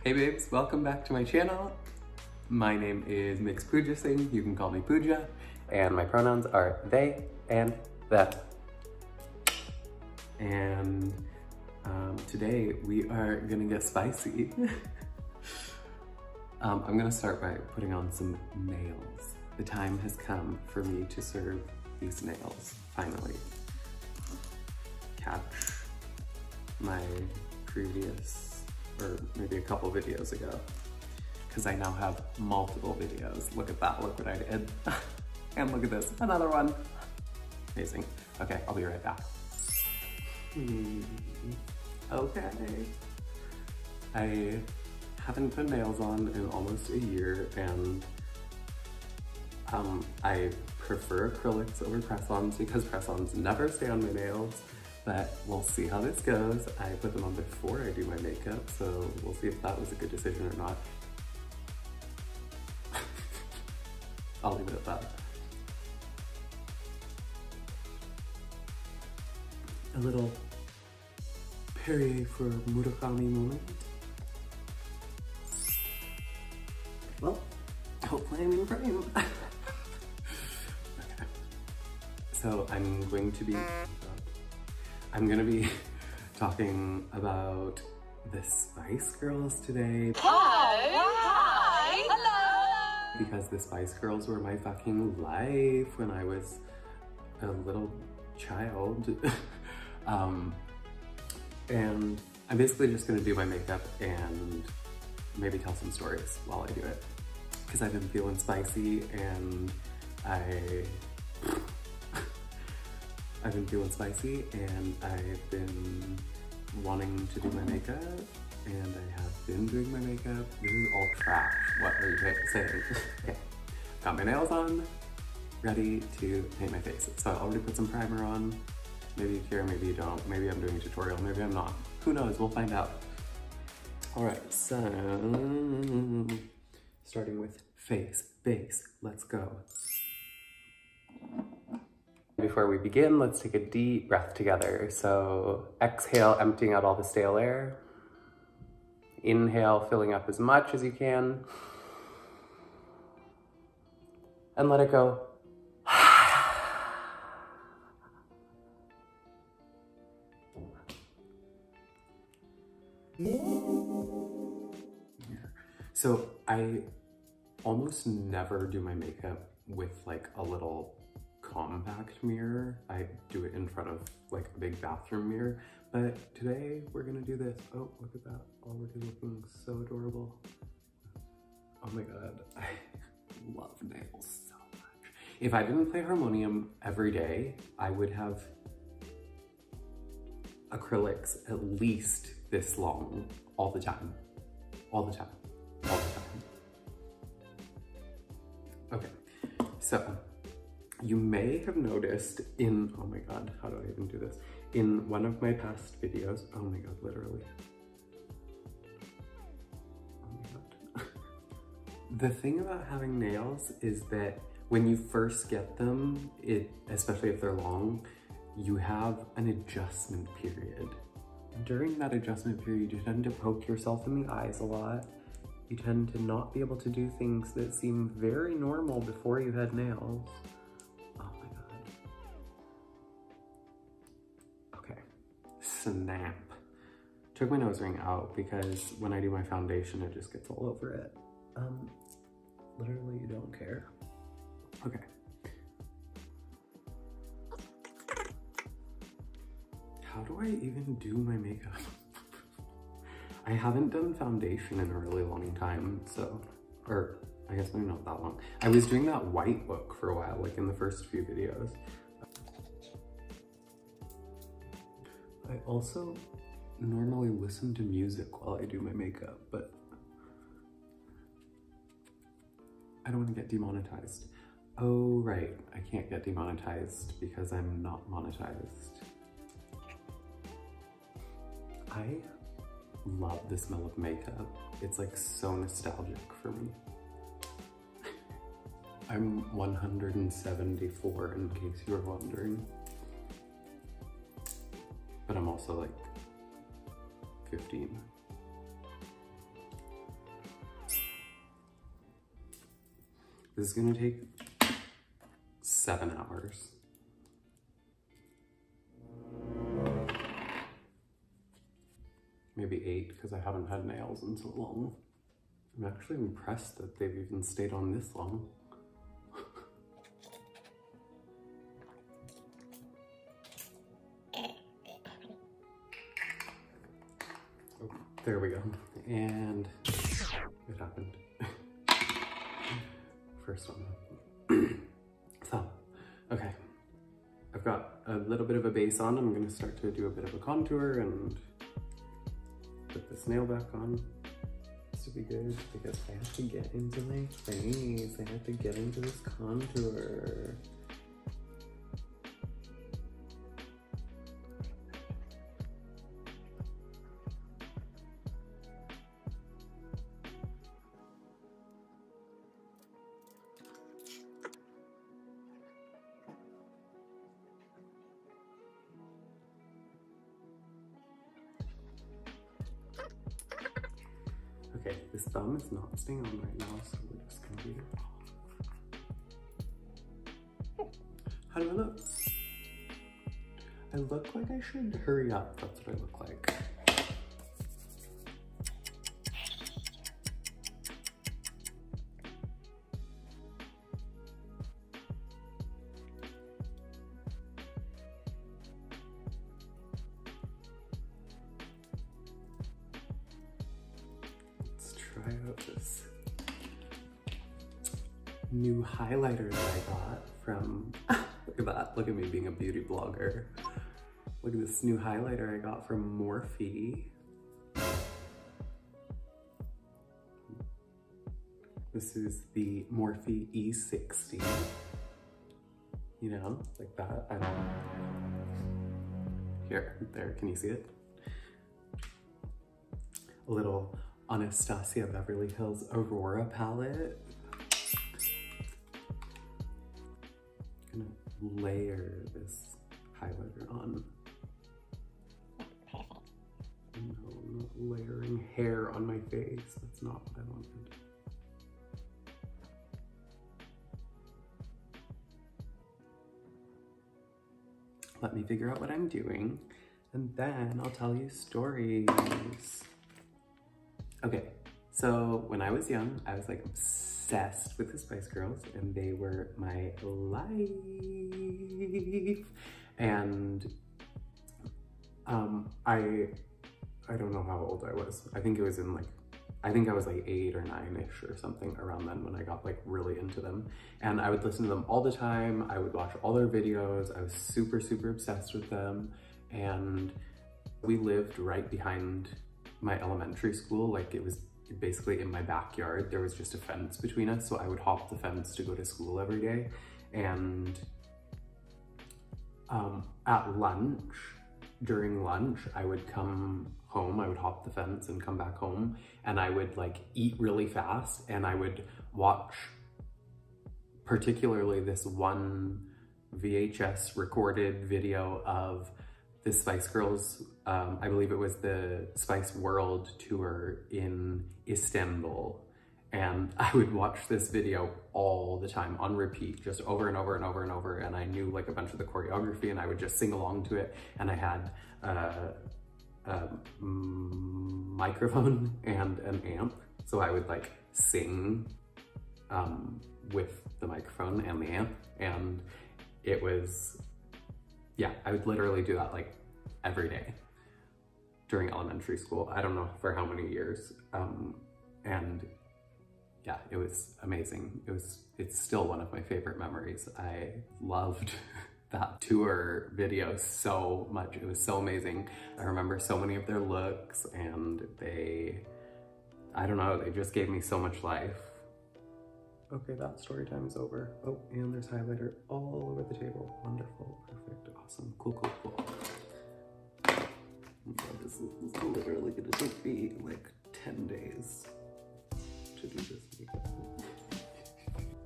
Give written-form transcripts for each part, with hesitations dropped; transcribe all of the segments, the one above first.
Hey babes, welcome back to my channel. My name is MxPujaSingh, you can call me Puja, and my pronouns are they and them. And today we are gonna get spicy. I'm gonna start by putting on some nails. The time has come for me to serve these nails, finally. Catch my previous, or maybe a couple videos ago, because I now have multiple videos. Look at that, look what I did. And look at this, another one. Amazing. Okay, I'll be right back. Okay. I haven't put nails on in almost a year, and I prefer acrylics over press-ons because press-ons never stay on my nails, but we'll see how this goes. I put them on before I do my makeup, so we'll see if that was a good decision or not. I'll leave it at that. A little Perrier for Murakami moment. Well, hopefully I'm in frame. Okay. So I'm gonna be talking about the Spice Girls today. Hi! Hello! Because the Spice Girls were my fucking life when I was a little child. And I'm basically just gonna do my makeup and maybe tell some stories while I do it. Because I've been feeling spicy, and I've been wanting to do my makeup, and I have been doing my makeup. This is all trash. What are you saying? Okay, got my nails on, ready to paint my face. So I already put some primer on. Maybe you care, maybe you don't. Maybe I'm doing a tutorial, maybe I'm not. Who knows, we'll find out. All right, so starting with face, base, let's go. Before we begin, let's take a deep breath together. So exhale, emptying out all the stale air. Inhale, filling up as much as you can. And let it go. So I almost never do my makeup with like a little compact mirror. I do it in front of like a big bathroom mirror, but today we're gonna do this. Oh, look at that, already looking so adorable. Oh my God, I love nails so much. If I didn't play harmonium every day, I would have acrylics at least this long all the time, all the time, all the time. Okay, so you may have noticed in, oh my God, how do I even do this? In one of my past videos, oh my God, literally. Oh my God. The thing about having nails is that when you first get them, especially if they're long, you have an adjustment period. During that adjustment period, you tend to poke yourself in the eyes a lot. You tend to not be able to do things that seem very normal before you had nails. Oh my God. Okay, snap. Took my nose ring out because when I do my foundation, it just gets all over it. Literally, you don't care. Okay. How do I even do my makeup? I haven't done foundation in a really long time, so, or I guess maybe not that long. I was doing that white look for a while, like in the first few videos. I also normally listen to music while I do my makeup, but I don't want to get demonetized. Oh, right, I can't get demonetized because I'm not monetized. I love the smell of makeup. It's like so nostalgic for me. I'm 174 in case you were wondering. But I'm also like 15. This is gonna take 7 hours. Maybe 8, because I haven't had nails in so long. I'm actually impressed that they've even stayed on this long. Oh, there we go. And it happened. First one. So, okay. I've got a little bit of a base on. I'm gonna start to do a bit of a contour and put this nail back on. This would be good because I have to get into my face. I have to get into this contour. Okay, this thumb is not staying on right now, so we're just gonna leave it off. How do I look? I look like I should hurry up. That's what I look like. Try out this new highlighter that I got from, look at that, look at me being a beauty blogger. Look at this new highlighter I got from Morphe. This is the Morphe E60. You know, like that, I don't know. Here, there, can you see it? A little Anastasia Beverly Hills Aurora palette. I'm gonna layer this highlighter on. No, I'm not layering hair on my face. That's not what I wanted. Let me figure out what I'm doing, and then I'll tell you stories. Okay, so when I was young, I was like obsessed with the Spice Girls, and they were my life. And I don't know how old I was. I think it was in like, I think I was like 8 or 9-ish or something around then when I got like really into them. And I would listen to them all the time. I would watch all their videos. I was super, super obsessed with them. And we lived right behind my elementary school. Like it was basically in my backyard. There was just a fence between us. So I would hop the fence to go to school every day. And at lunch, during lunch, I would come home, I would hop the fence and come back home, and I would like eat really fast, and I would watch particularly this one VHS recorded video of the Spice Girls. I believe it was the Spice World tour in Istanbul. And I would watch this video all the time on repeat, just over and over and over and over. And I knew like a bunch of the choreography, and I would just sing along to it. And I had a microphone and an amp. So I would like sing with the microphone and the amp. And it was, yeah, I would literally do that like every day during elementary school. I don't know for how many years. And yeah, it was amazing. It's still one of my favorite memories. I loved that tour video so much. It was so amazing. I remember so many of their looks, and I don't know, they just gave me so much life. Okay, that story time is over. Oh, and there's highlighter all over the table. Wonderful, perfect, awesome, cool, cool, cool. This is literally gonna take me like 10 days to do this makeup.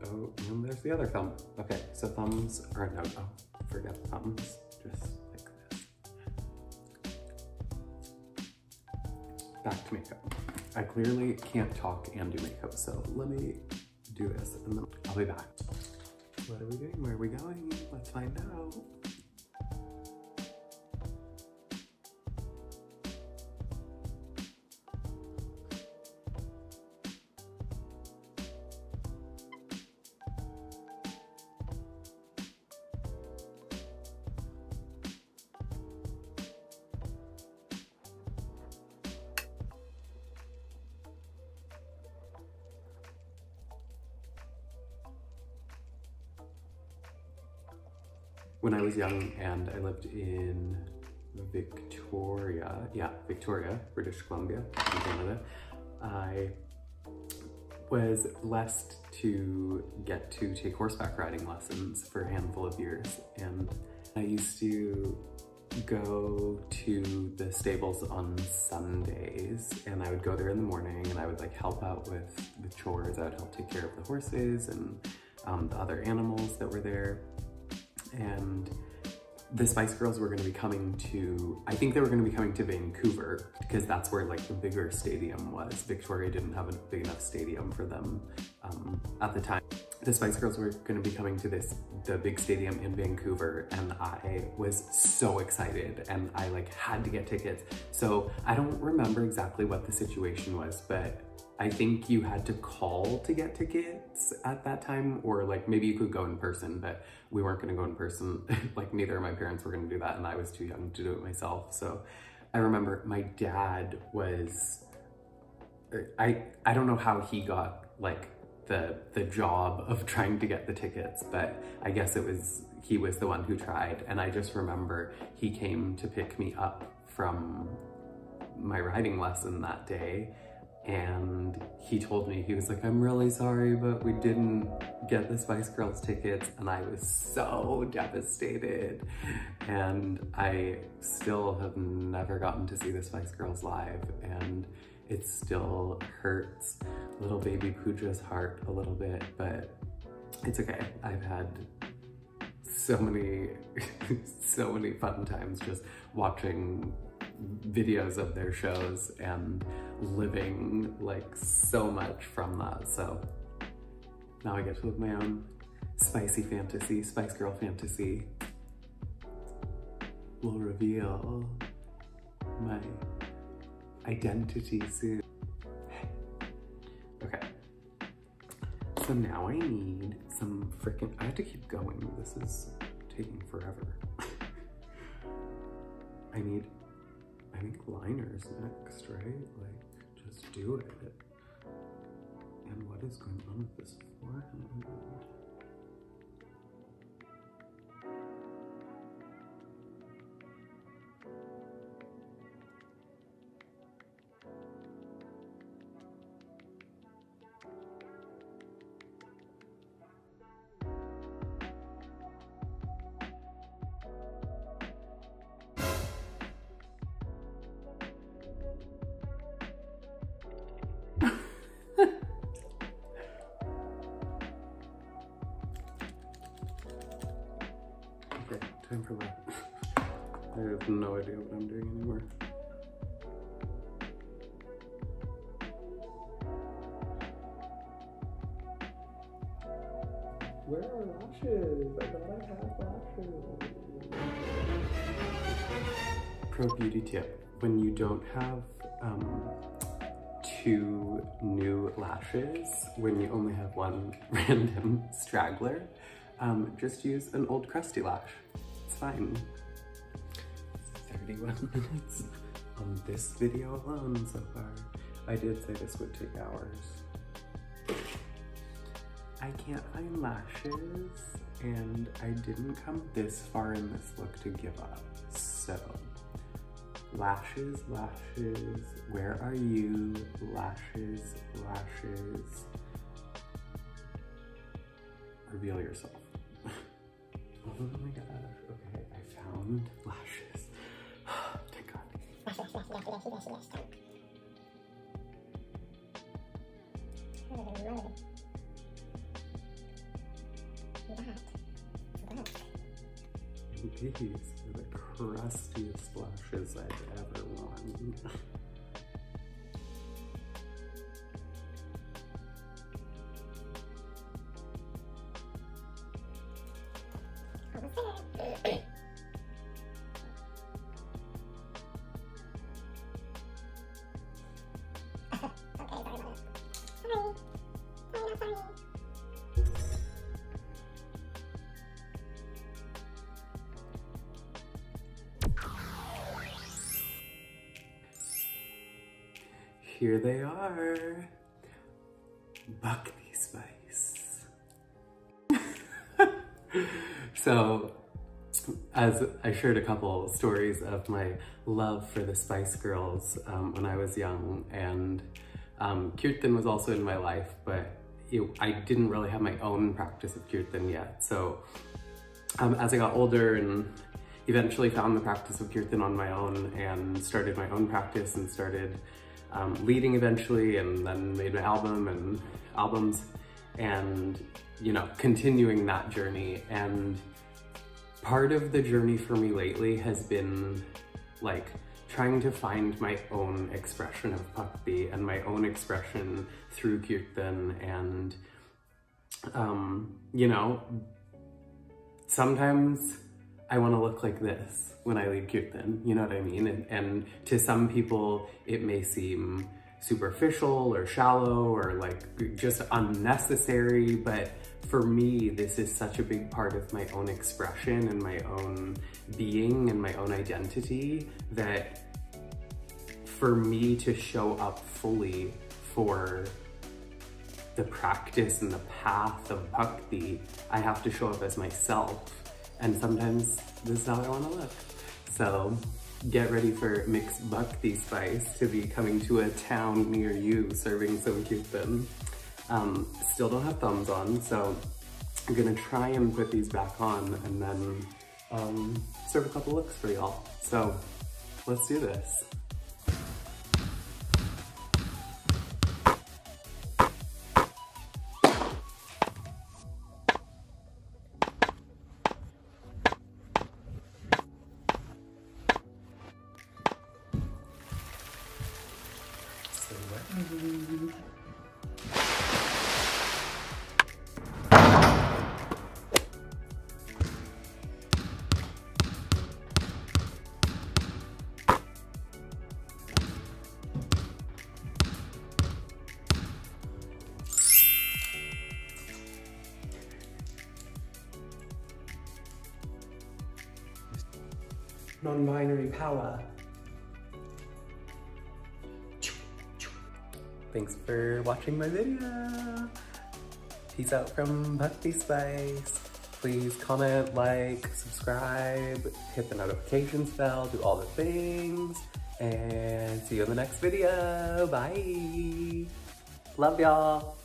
Oh, and there's the other thumb. Okay, so thumbs are no, oh, forget thumbs, just like this. Back to makeup. I clearly can't talk and do makeup, so let me do this and then I'll be back. What are we doing? Where are we going? Let's find out. When I was young and I lived in Victoria, British Columbia, in Canada, I was blessed to get to take horseback riding lessons for a handful of years. And I used to go to the stables on Sundays, and I would go there in the morning and I would like help out with the chores. I would help take care of the horses and the other animals that were there. And the Spice Girls were going to be coming to, I think they were going to be coming to Vancouver because that's where like the bigger stadium was. Victoria didn't have a big enough stadium for them at the time. The Spice Girls were going to be coming to the big stadium in Vancouver, and I was so excited and I like had to get tickets. So I don't remember exactly what the situation was, but I think you had to call to get tickets at that time, or like maybe you could go in person, but we weren't gonna go in person. Like neither of my parents were gonna do that, and I was too young to do it myself. So I remember my dad was, I don't know how he got like the job of trying to get the tickets, but I guess he was the one who tried. And I just remember he came to pick me up from my riding lesson that day. And he told me, he was like, I'm really sorry, but we didn't get the Spice Girls tickets. And I was so devastated. And I still have never gotten to see the Spice Girls live. And it still hurts little baby Puja's heart a little bit, but it's okay. I've had so many, so many fun times just watching videos of their shows and living like so much from that. So now I get to live my own spicy fantasy, Spice Girl fantasy. Will reveal my identity soon. Okay, so now I need some freaking, I have to keep going. This is taking forever. I think liners next, right? Like, just do it. And what is going on with this forehead? Okay, time for that. I have no idea what I'm doing anymore. Where are lashes? I thought I had lashes. Pro beauty tip: when you don't have two new lashes, when you only have one random straggler, just use an old crusty lash. It's fine. 31 minutes on this video alone so far. I did say this would take hours. I can't find lashes, and I didn't come this far in this look to give up. So, lashes, lashes, where are you? Lashes, lashes. Reveal yourself. Oh my gosh, okay, I found lashes. Thank God. These are the crustiest lashes I've ever worn. here they are. Bhakti spice. So, as I shared a couple stories of my love for the Spice Girls when I was young, and Kirtan was also in my life, but I didn't really have my own practice of Kirtan yet. So as I got older and eventually found the practice of Kirtan on my own and started my own practice and started leading eventually, and then made an album and albums, and you know, continuing that journey. And part of the journey for me lately has been like trying to find my own expression of bhakti and my own expression through Kirtan. And you know, sometimes I want to look like this when I lead Kirtan, you know what I mean? And to some people it may seem superficial or shallow or like just unnecessary, but for me, this is such a big part of my own expression and my own being and my own identity, that for me to show up fully for the practice and the path of bhakti, I have to show up as myself. And sometimes this is how I want to look. So get ready for mixed Bhakti Spice to be coming to a town near you serving some Kirtan. Still don't have thumbs on, so I'm gonna try and put these back on and then serve a couple looks for y'all. So let's do this. Non-binary power. Thanks for watching my video. Peace out from Bhakti Spice. Please comment, like, subscribe, hit the notifications bell, do all the things, and see you in the next video. Bye. Love y'all.